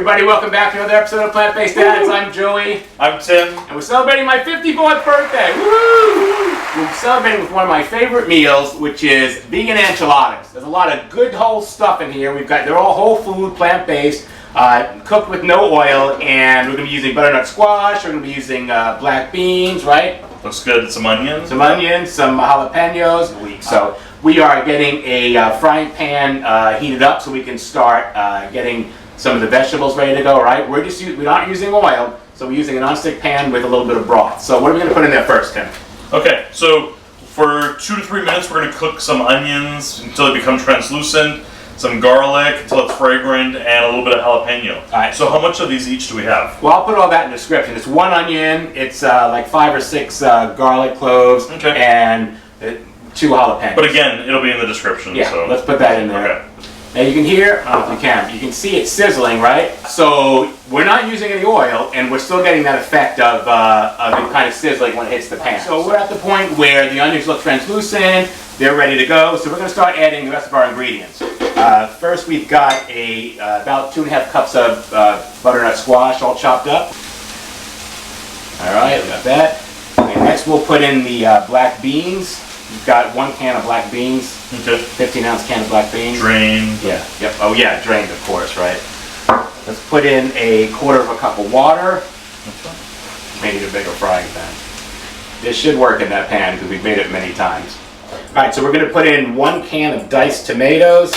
everybody, welcome back to another episode of Plant-Based Dads. I'm Joey. I'm Tim. And we're celebrating my 54th birthday. Woo! We're celebrating with one of my favorite meals, which is vegan enchiladas. There's a lot of good whole stuff in here. They're all whole food, plant-based, cooked with no oil, and we're going to be using butternut squash, we're going to be using black beans, right? Looks good. Some onions. Some onions, some jalapenos. So we are getting a frying pan heated up so we can start getting some of the vegetables ready to go, right? We're not using oil, so we're using a nonstick pan with a little bit of broth. So what are we going to put in there first, Tim? Okay, so for 2 to 3 minutes, we're going to cook some onions until they become translucent, some garlic until it's fragrant, and a little bit of jalapeno. All right. So how much of these each do we have? Well, I'll put all that in the description. It's 1 onion, it's like 5 or 6 garlic cloves, Okay. and 2 jalapenos. But again, it'll be in the description. Yeah, so. let's put that in there. Okay. Now you can hear, I don't know if you can see it sizzling, right? So we're not using any oil, and we're still getting that effect of it kind of sizzling when it hits the pan. So we're at the point where the onions look translucent, they're ready to go, so we're going to start adding the rest of our ingredients. First we've got about 2½ cups of butternut squash all chopped up. Alright, we got that. And next we'll put in the black beans. We've got 1 can of black beans. Okay. 15-ounce can of black beans. Drained. Yeah. Yep. Oh yeah, drained, of course, right? Let's put in 1/4 cup of water. Maybe a bigger frying pan. This should work in that pan because we've made it many times. All right, so we're going to put in 1 can of diced tomatoes.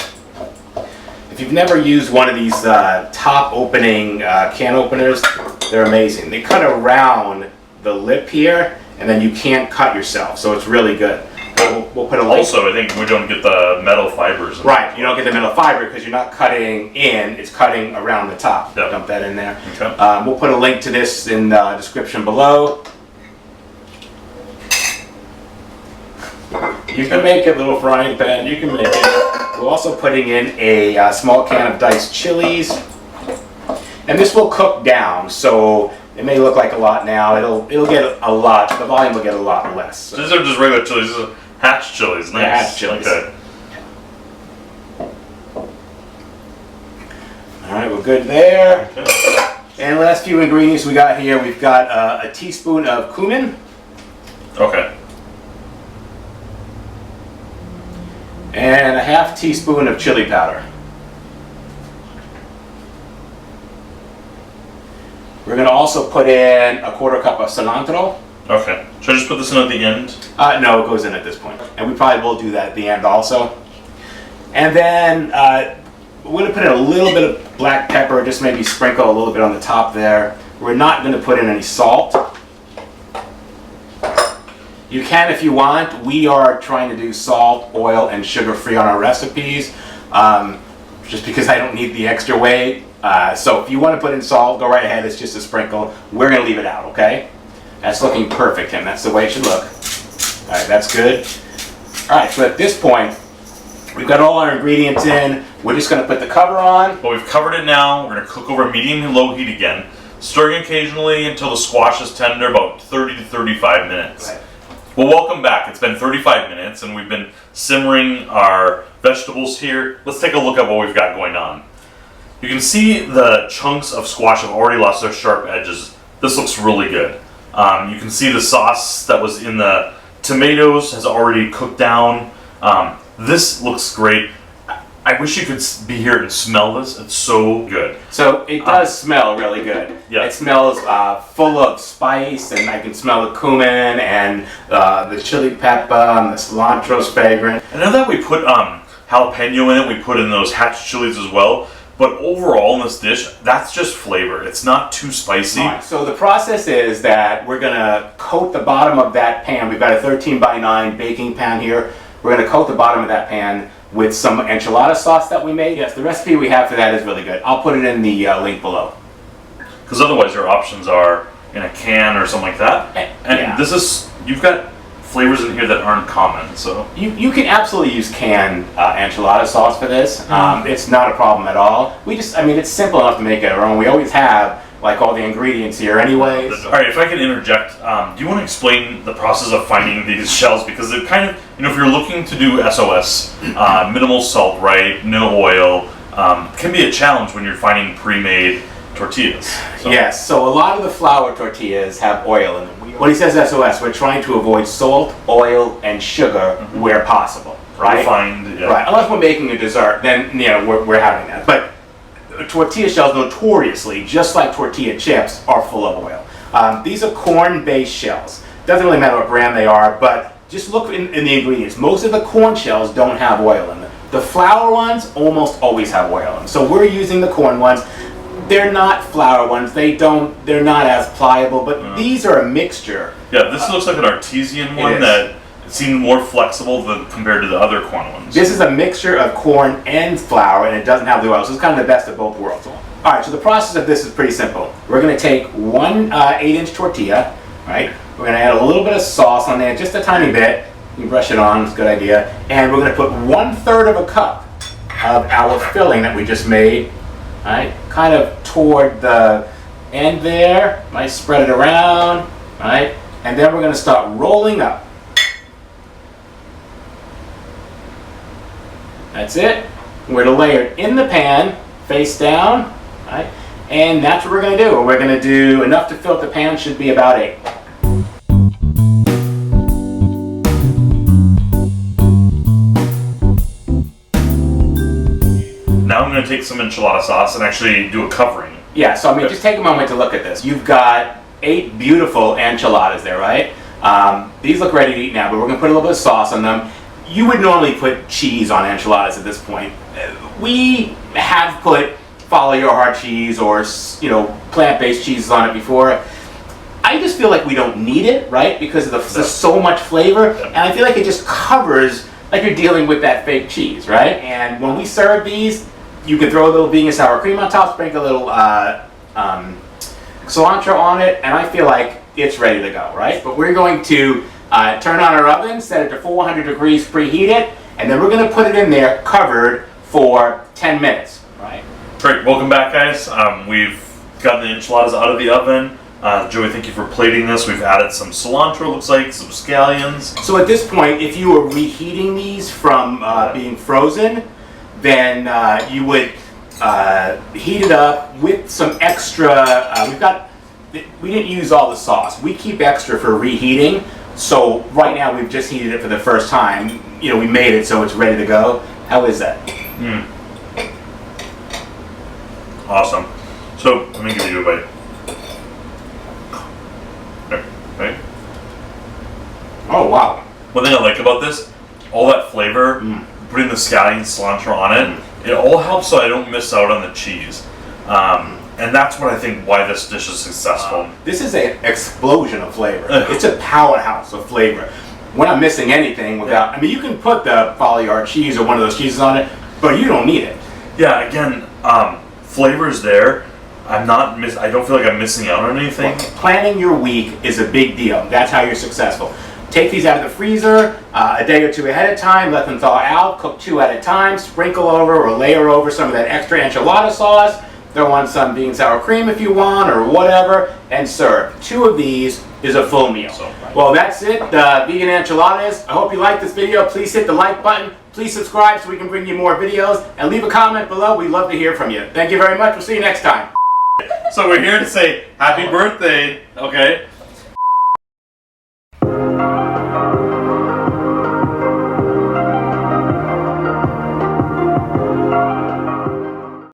If you've never used one of these top opening can openers, they're amazing. They cut around the lip here, and then you can't cut yourself, so it's really good. We'll put a link. Also, I think we don't get the metal fibers. Right, you don't get the metal fiber because you're not cutting in, it's cutting around the top. Yep. Dump that in there. Okay. We'll put a link to this in the description below. You can make a little frying pan, you can make it. We're also putting in a small can of diced chilies. And this will cook down, so it may look like a lot now. It'll get a lot, the volume will get a lot less. So these are just regular chilies. These are hatch chilies. Nice. Yeah, hatch chilies. Okay. Alright, we're good there. Okay. And last few ingredients we got here, we've got a teaspoon of cumin. Okay. And a ½ teaspoon of chili powder. We're going to also put in 1/4 cup of cilantro. Okay. Should I just put this in at the end? No, it goes in at this point. And we probably will do that at the end also. And then we're going to put in a little bit of black pepper, just maybe sprinkle a little bit on the top there. We're not going to put in any salt. You can if you want. We are trying to do salt, oil, and sugar-free on our recipes, just because I don't need the extra weight. So if you want to put in salt, go right ahead. It's just a sprinkle. We're going to leave it out, okay? That's looking perfect, Tim. That's the way it should look. All right, that's good. All right, so at this point, we've got all our ingredients in. We're just going to put the cover on. Well, we've covered it now. We're going to cook over medium and low heat again, stirring occasionally until the squash is tender, about 30 to 35 minutes. Right. Well, welcome back. It's been 35 minutes, and we've been simmering our vegetables here. Let's take a look at what we've got going on. You can see the chunks of squash have already lost their sharp edges. This looks really good. You can see the sauce that was in the tomatoes has already cooked down. This looks great. I wish you could be here and smell this. It's so good. So it does smell really good. Yeah. It smells full of spice, and I can smell the cumin and the chili pepper and the cilantro's fragrant. I know that we put jalapeno in it. We put in those hatch chilies as well. But overall in this dish, that's just flavor. It's not too spicy. Right, so the process is that we're going to coat the bottom of that pan. We've got a 13x9 baking pan here. We're going to coat the bottom of that pan with some enchilada sauce that we made. Yes, the recipe we have for that is really good. I'll put it in the link below. Because otherwise your options are in a can or something like that. And yeah. This is, you've got flavors in here that aren't common, so. You can absolutely use canned enchilada sauce for this. It's not a problem at all. It's simple enough to make it our own. We always have like all the ingredients here anyways. All right, if I can interject, do you want to explain the process of finding these shells? Because they're kind of, if you're looking to do SOS, minimal salt, right, no oil, can be a challenge when you're finding pre-made tortillas. So. Yes, so a lot of the flour tortillas have oil in them. When he says SOS, we're trying to avoid salt, oil, and sugar where possible, right? Refined, yeah. Right, unless we're making a dessert, then we're having that. But tortilla shells notoriously, just like tortilla chips, are full of oil. These are corn-based shells. Doesn't really matter what brand they are, but just look in the ingredients. Most of the corn shells don't have oil in them. The flour ones almost always have oil in them. So we're using the corn ones. They're not flour ones. They're not as pliable, but these are a mixture. Yeah, this looks like an artesian one that seemed more flexible compared to the other corn ones. This is a mixture of corn and flour, and it doesn't have the oil, so it's kind of the best of both worlds. All right, so the process of this is pretty simple. We're going to take one 8-inch tortilla, right? We're going to add a little bit of sauce on there, just a tiny bit. You brush it on, it's a good idea. And we're going to put 1/3 of a cup of our filling that we just made, right? Kind of toward the end there, right? Spread it around, right? And then we're going to start rolling up. That's it. We're going to layer it in the pan, face down, right? And that's what we're going to do. We're going to do enough to fill the pan, should be about 8. Now I'm going to take some enchilada sauce and actually do a covering. Yeah, so I mean, just take a moment to look at this. You've got 8 beautiful enchiladas there, right? These look ready to eat now, but we're going to put a little bit of sauce on them. You would normally put cheese on enchiladas at this point. We have put follow your heart cheese or plant-based cheeses on it before. I just feel like we don't need it, right? Because there's so much flavor, and I feel like it just covers, like you're dealing with that fake cheese, right? And when we serve these, you can throw a little vegan sour cream on top, sprinkle a little cilantro on it, and I feel like it's ready to go, right? But we're going to turn on our oven, set it to 400 degrees, preheat it, and then we're going to put it in there covered for 10 minutes, right? Great, welcome back, guys. We've gotten the enchiladas out of the oven. Joey, thank you for plating this. We've added some cilantro, looks like, some scallions. So at this point, if you were reheating these from being frozen, then you would heat it up with some extra, we didn't use all the sauce. We keep extra for reheating. So right now we've just heated it for the first time. We made it so it's ready to go. How is that? Awesome. So let me give you a bite. Right? Oh wow. One thing I like about this, all that flavor, putting the scallion cilantro on it, it all helps so I don't miss out on the cheese. And that's what I think why this dish is successful. This is an explosion of flavor. It's a powerhouse of flavor. We're not missing anything without, I mean, you can put the follow your heart cheese or one of those cheeses on it, but you don't need it. Yeah, again, flavor is there. I don't feel like I'm missing out on anything. Well, planning your week is a big deal. That's how you're successful. Take these out of the freezer a day or 2 ahead of time, let them thaw out, cook 2 at a time, sprinkle over or layer over some of that extra enchilada sauce, throw on some vegan sour cream if you want or whatever, and serve. 2 of these is a full meal. Well, that's it, vegan enchiladas. I hope you liked this video. Please hit the like button. Please subscribe so we can bring you more videos, and leave a comment below. We'd love to hear from you. Thank you very much. We'll see you next time. So we're here to say happy birthday, okay?